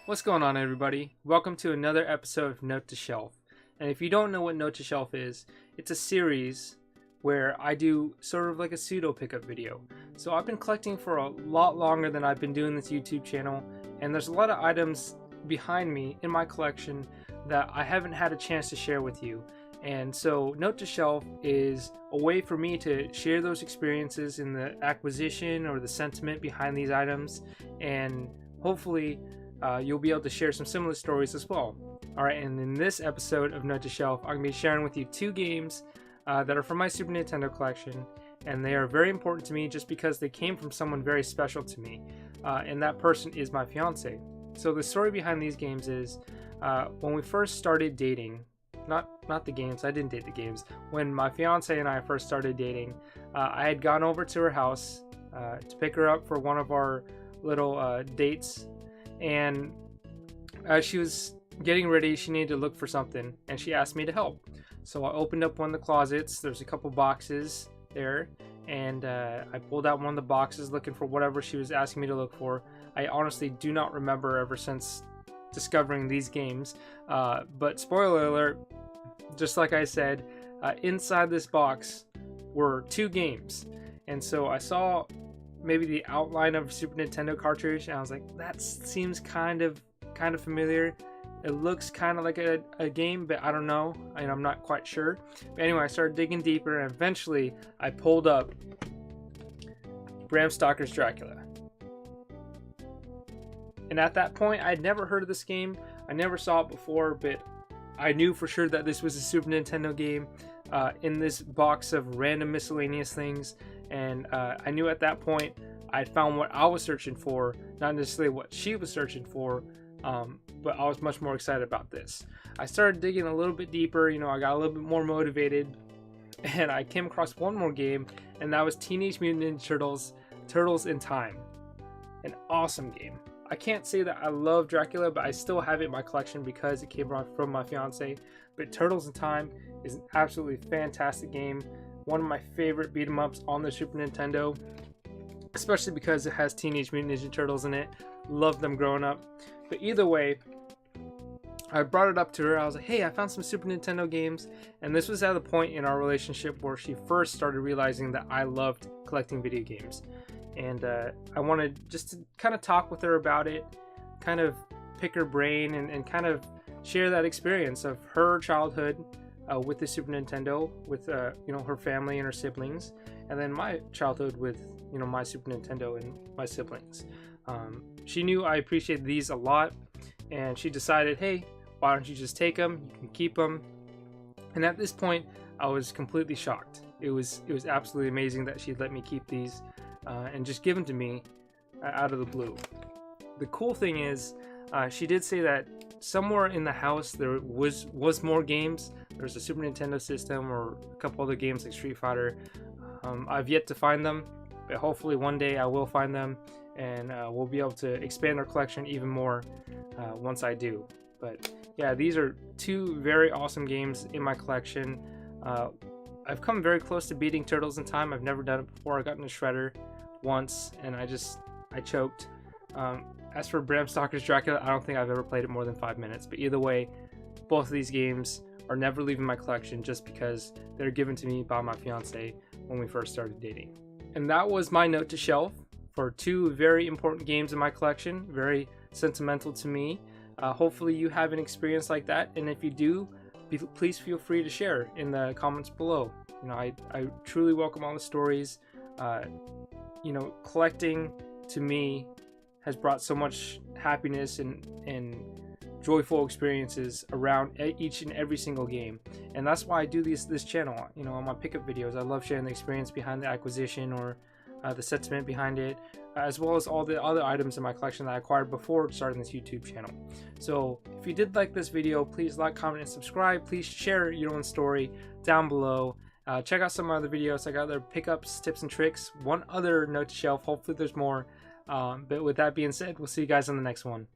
What's going on, everybody? Welcome to another episode of Note to Shelf. And if you don't know what Note to Shelf is, it's a series where I do sort of like a pseudo pickup video. So I've been collecting for a lot longer than I've been doing this YouTube channel, and there's a lot of items behind me in my collection that I haven't had a chance to share with you. And so Note to Shelf is a way for me to share those experiences in the acquisition or the sentiment behind these items, and hopefully you'll be able to share some similar stories as well. Alright, and in this episode of Note to Shelf, I'm going to be sharing with you two games that are from my Super Nintendo collection, and they are very important to me just because they came from someone very special to me, and that person is my fiance. So the story behind these games is when we first started dating, not the games, I didn't date the games, when my fiance and I first started dating, I had gone over to her house to pick her up for one of our little dates, and as she was getting ready, she needed to look for something, and she asked me to help. So I opened up one of the closets. There's a couple boxes there, and I pulled out one of the boxes looking for whatever she was asking me to look for. I honestly do not remember ever since discovering these games, but spoiler alert, just like I said, inside this box were two games. And so I saw maybe the outline of Super Nintendo cartridge, and I was like, that seems kind of familiar. It looks kind of like a game, but I don't know, and I'm not quite sure. But anyway, I started digging deeper, and eventually I pulled up Bram Stoker's Dracula. And at that point, I'd never heard of this game. I never saw it before, but I knew for sure that this was a Super Nintendo game in this box of random miscellaneous things. And I knew at that point I'd found what I was searching for, not necessarily what she was searching for, but I was much more excited about this. I started digging a little bit deeper, I got a little bit more motivated, and I came across one more game, and that was Teenage Mutant Ninja Turtles, Turtles in Time. An awesome game. I can't say that I love Dracula, but I still have it in my collection because it came from my fiance. But Turtles in Time is an absolutely fantastic game. One of my favorite beat 'em ups on the Super Nintendo, especially because it has Teenage Mutant Ninja Turtles in it. Loved them growing up. But either way, I brought it up to her. I was like, hey, I found some Super Nintendo games. And this was at the point in our relationship where she first started realizing that I loved collecting video games. And I wanted just to kind of talk with her about it, kind of pick her brain, and kind of share that experience of her childhood with the Super Nintendo, with her family and her siblings, and then my childhood with my Super Nintendo and my siblings. She knew I appreciated these a lot, and she decided, hey, why don't you just take them? You can keep them. And at this point, I was completely shocked. It was absolutely amazing that she'd let me keep these and just give them to me out of the blue. The cool thing is, she did say that somewhere in the house there was more games. There's a Super Nintendo system or a couple other games like Street Fighter. I've yet to find them, but hopefully one day I will find them, and we'll be able to expand our collection even more once I do. But yeah, these are two very awesome games in my collection. I've come very close to beating Turtles in Time. I've never done it before. I got in a shredder once, and I choked. As for Bram Stoker's Dracula, I don't think I've ever played it more than 5 minutes. But either way, both of these games are never leaving my collection just because they're given to me by my fiance when we first started dating. And that was my Note to Shelf for two very important games in my collection, very sentimental to me. Hopefully you have an experience like that, and if you do, please feel free to share in the comments below. I truly welcome all the stories. Collecting to me has brought so much happiness and joyful experiences around each and every single game, and that's why I do this channel. On my pickup videos, I love sharing the experience behind the acquisition or the sentiment behind it, as well as all the other items in my collection that I acquired before starting this YouTube channel. So if you did like this video, please like, comment, and subscribe. Please share your own story down below. Check out some other videos. I got other pickups, tips, and tricks. One other Note to Shelf. Hopefully there's more. But with that being said, we'll see you guys on the next one.